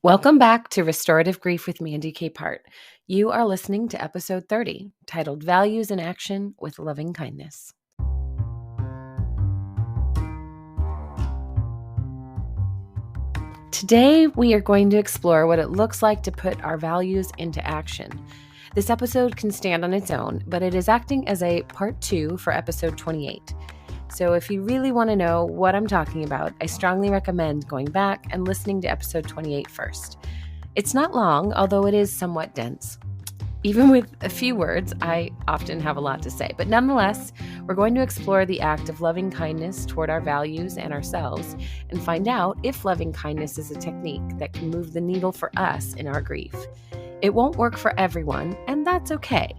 Welcome back to Restorative Grief with Mandy K. Part. You are listening to episode 30, titled Values in Action with Loving Kindness. Today, we are going to explore what it looks like to put our values into action. This episode can stand on its own, but it is acting as a part 2 for episode 28. So if you really want to know what I'm talking about, I strongly recommend going back and listening to episode 28 first. It's not long, although it is somewhat dense. Even with a few words, I often have a lot to say. But nonetheless, we're going to explore the act of loving kindness toward our values and ourselves and find out if loving kindness is a technique that can move the needle for us in our grief. It won't work for everyone, and that's okay.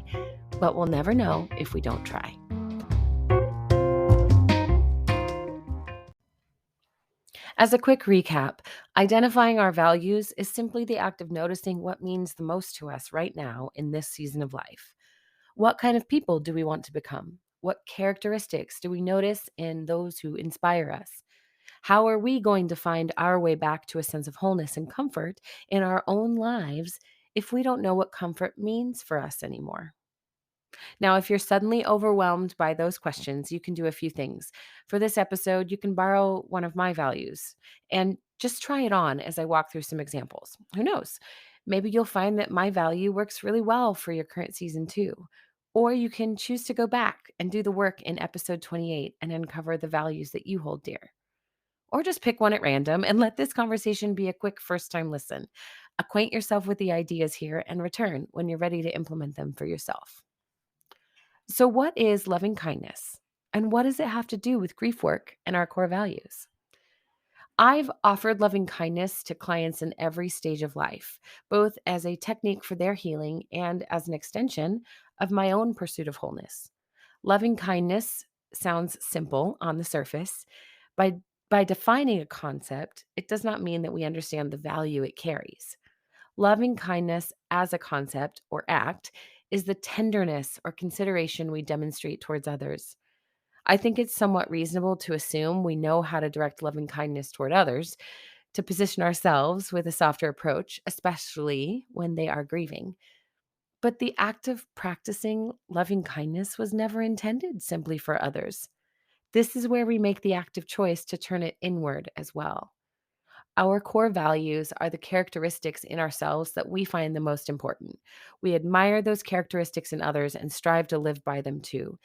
But we'll never know if we don't try. As a quick recap, identifying our values is simply the act of noticing what means the most to us right now in this season of life. What kind of people do we want to become? What characteristics do we notice in those who inspire us? How are we going to find our way back to a sense of wholeness and comfort in our own lives if we don't know what comfort means for us anymore? Now, if you're suddenly overwhelmed by those questions, you can do a few things. For this episode, you can borrow one of my values and just try it on as I walk through some examples. Who knows? Maybe you'll find that my value works really well for your current season too. Or you can choose to go back and do the work in episode 28 and uncover the values that you hold dear. Or just pick one at random and let this conversation be a quick first time listen. Acquaint yourself with the ideas here and return when you're ready to implement them for yourself. So, what is loving kindness? And what does it have to do with grief work and our core values? I've offered loving kindness to clients in every stage of life, both as a technique for their healing and as an extension of my own pursuit of wholeness. Loving kindness sounds simple on the surface. By, by defining a concept, it does not mean that we understand the value it carries. Loving kindness as a concept or act is the tenderness or consideration we demonstrate towards others. I think it's somewhat reasonable to assume we know how to direct loving kindness toward others, to position ourselves with a softer approach, especially when they are grieving. But the act of practicing loving kindness was never intended simply for others. This is where we make the active choice to turn it inward as well. Our core values are the characteristics in ourselves that we find the most important. We admire those characteristics in others and strive to live by them too.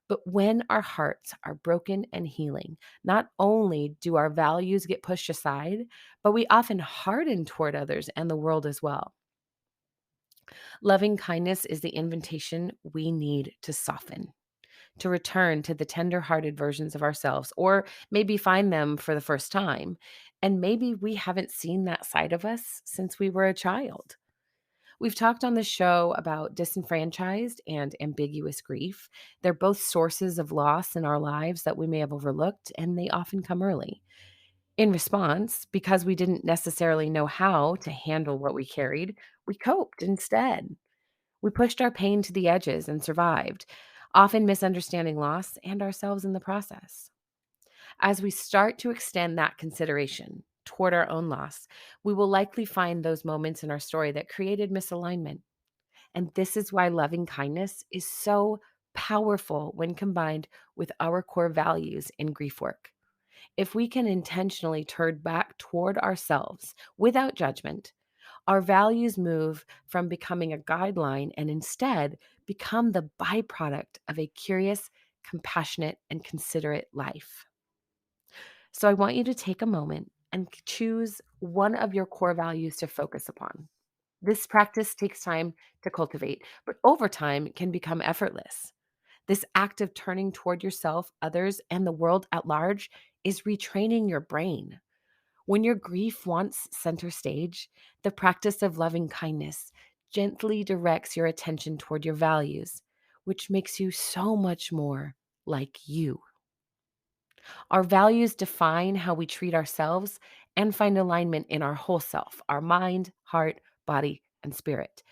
But when our hearts are broken and healing, not only do our values get pushed aside, but we often harden toward others and the world as well. Loving kindness is the invitation we need to soften, to return to the tender-hearted versions of ourselves, or maybe find them for the first time. And maybe we haven't seen that side of us since we were a child. We've talked on the show about disenfranchised and ambiguous grief. They're both sources of loss in our lives that we may have overlooked, and they often come early. In response, because we didn't necessarily know how to handle what we carried, we coped instead. We pushed our pain to the edges and survived, often misunderstanding loss and ourselves in the process. As we start to extend that consideration toward our own loss, we will likely find those moments in our story that created misalignment. And this is why loving kindness is so powerful when combined with our core values in grief work. If we can intentionally turn back toward ourselves without judgment, our values move from becoming a guideline and instead become the byproduct of a curious, compassionate, and considerate life. So I want you to take a moment and choose one of your core values to focus upon. This practice takes time to cultivate, but over time can become effortless. This act of turning toward yourself, others, and the world at large is retraining your brain. When your grief wants center stage, the practice of loving kindness gently directs your attention toward your values, which makes you so much more like you. Our values define how we treat ourselves and find alignment in our whole self, our mind, heart, body, and spirit.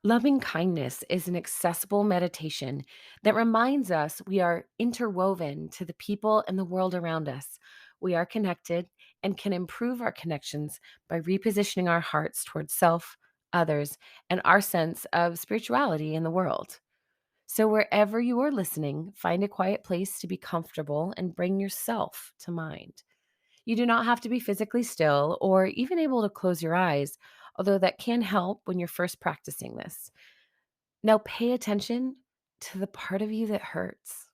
Loving kindness is an accessible meditation that reminds us we are interwoven to the people and the world around us. We are connected, and can improve our connections by repositioning our hearts towards self, others, and our sense of spirituality in the world. So, wherever you are listening, find a quiet place to be comfortable and bring yourself to mind. You do not have to be physically still or even able to close your eyes, although that can help when you're first practicing this. Now, pay attention to the part of you that hurts.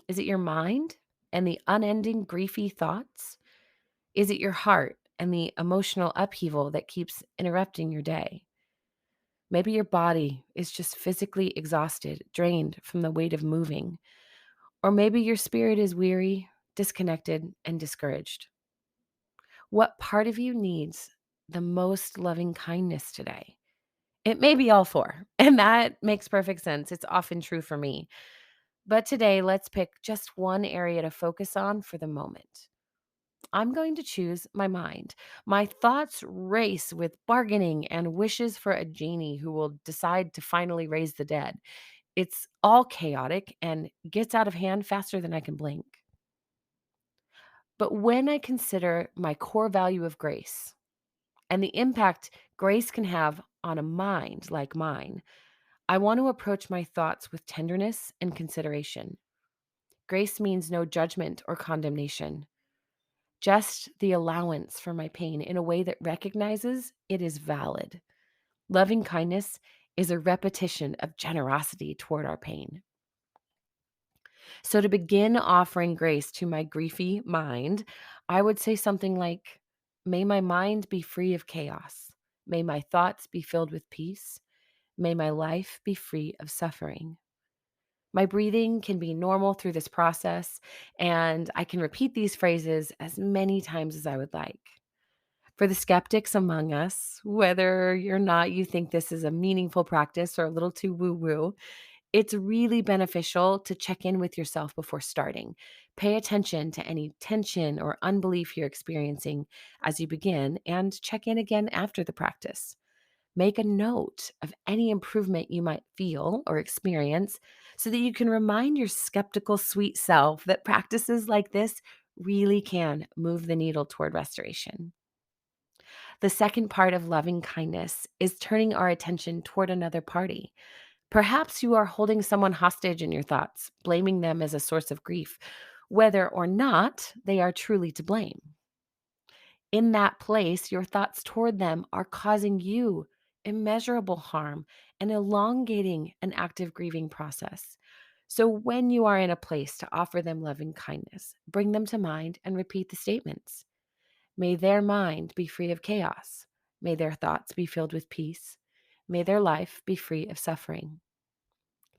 Is it your mind and the unending griefy thoughts? Is it your heart and the emotional upheaval that keeps interrupting your day? Maybe your body is just physically exhausted, drained from the weight of moving. Or maybe your spirit is weary, disconnected, and discouraged. What part of you needs the most loving kindness today? It may be all four, and that makes perfect sense. It's often true for me. But today, let's pick just one area to focus on for the moment. I'm going to choose my mind. My thoughts race with bargaining and wishes for a genie who will decide to finally raise the dead. It's all chaotic and gets out of hand faster than I can blink. But when I consider my core value of grace and the impact grace can have on a mind like mine, I want to approach my thoughts with tenderness and consideration. Grace means no judgment or condemnation, just the allowance for my pain in a way that recognizes it is valid. Loving kindness is a repetition of generosity toward our pain. So, to begin offering grace to my griefy mind, I would say something like, may my mind be free of chaos. May my thoughts be filled with peace. May my life be free of suffering. My breathing can be normal through this process, and I can repeat these phrases as many times as I would like. For the skeptics among us, whether or not you think this is a meaningful practice or a little too woo woo, it's really beneficial to check in with yourself before starting. Pay attention to any tension or unbelief you're experiencing as you begin, and check in again after the practice. Make a note of any improvement you might feel or experience so that you can remind your skeptical, sweet self that practices like this really can move the needle toward restoration. The second part of loving kindness is turning our attention toward another party. Perhaps you are holding someone hostage in your thoughts, blaming them as a source of grief, whether or not they are truly to blame. In that place, your thoughts toward them are causing you immeasurable harm and elongating an active grieving process. So, when you are in a place to offer them loving kindness, bring them to mind and repeat the statements. May their mind be free of chaos. May their thoughts be filled with peace. May their life be free of suffering.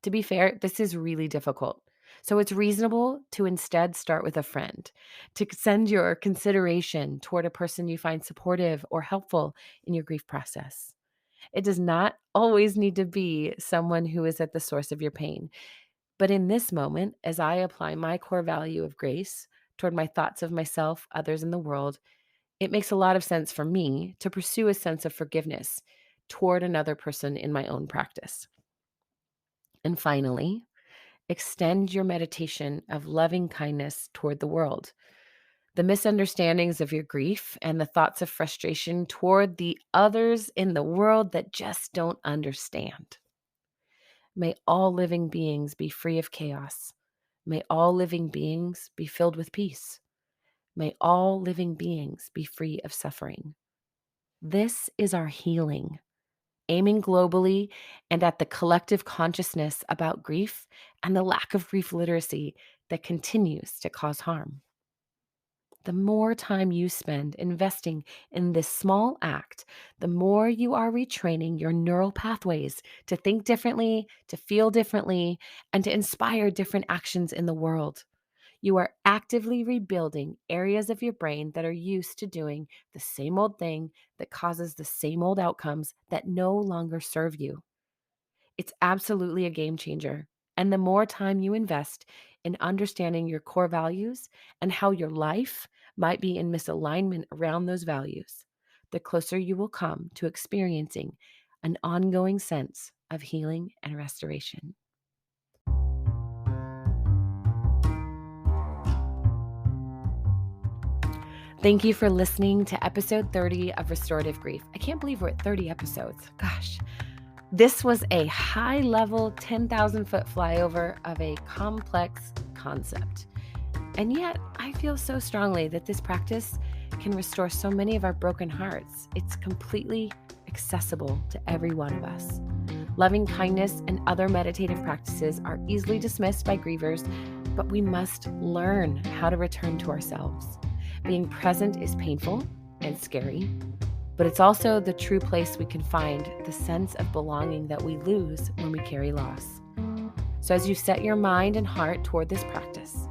To be fair, this is really difficult. So it's reasonable to instead start with a friend, to send your consideration toward a person you find supportive or helpful in your grief process. It does not always need to be someone who is at the source of your pain. But in this moment, as I apply my core value of grace toward my thoughts of myself, others, in the world, it makes a lot of sense for me to pursue a sense of forgiveness toward another person in my own practice. And finally, extend your meditation of loving kindness toward the world. The misunderstandings of your grief and the thoughts of frustration toward the others in the world that just don't understand. May all living beings be free of chaos. May all living beings be filled with peace. May all living beings be free of suffering. This is our healing, aiming globally and at the collective consciousness about grief and the lack of grief literacy that continues to cause harm. The more time you spend investing in this small act, the more you are retraining your neural pathways to think differently, to feel differently, and to inspire different actions in the world. You are actively rebuilding areas of your brain that are used to doing the same old thing that causes the same old outcomes that no longer serve you. It's absolutely a game changer. And the more time you invest in understanding your core values and how your life might be in misalignment around those values, the closer you will come to experiencing an ongoing sense of healing and restoration. Thank you for listening to episode 30 of Restorative Grief. I can't believe we're at 30 episodes. Gosh. This was a high-level 10,000-foot flyover of a complex concept. And yet, I feel so strongly that this practice can restore so many of our broken hearts. It's completely accessible to every one of us. Loving kindness and other meditative practices are easily dismissed by grievers, but we must learn how to return to ourselves. Being present is painful and scary, but it's also the true place we can find the sense of belonging that we lose when we carry loss. So as you set your mind and heart toward this practice,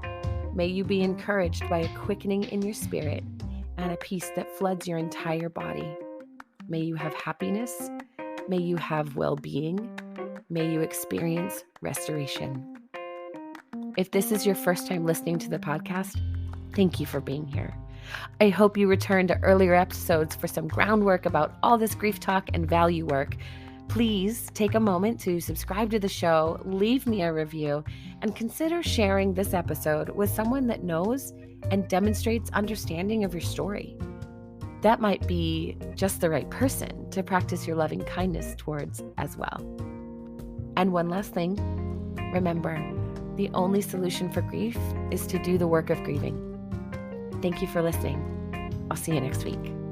may you be encouraged by a quickening in your spirit and a peace that floods your entire body. May you have happiness. May you have well-being. May you experience restoration. If this is your first time listening to the podcast, thank you for being here. I hope you return to earlier episodes for some groundwork about all this grief talk and value work. Please take a moment to subscribe to the show, leave me a review, and consider sharing this episode with someone that knows and demonstrates understanding of your story. That might be just the right person to practice your loving kindness towards as well. And one last thing, remember, the only solution for grief is to do the work of grieving. Thank you for listening. I'll see you next week.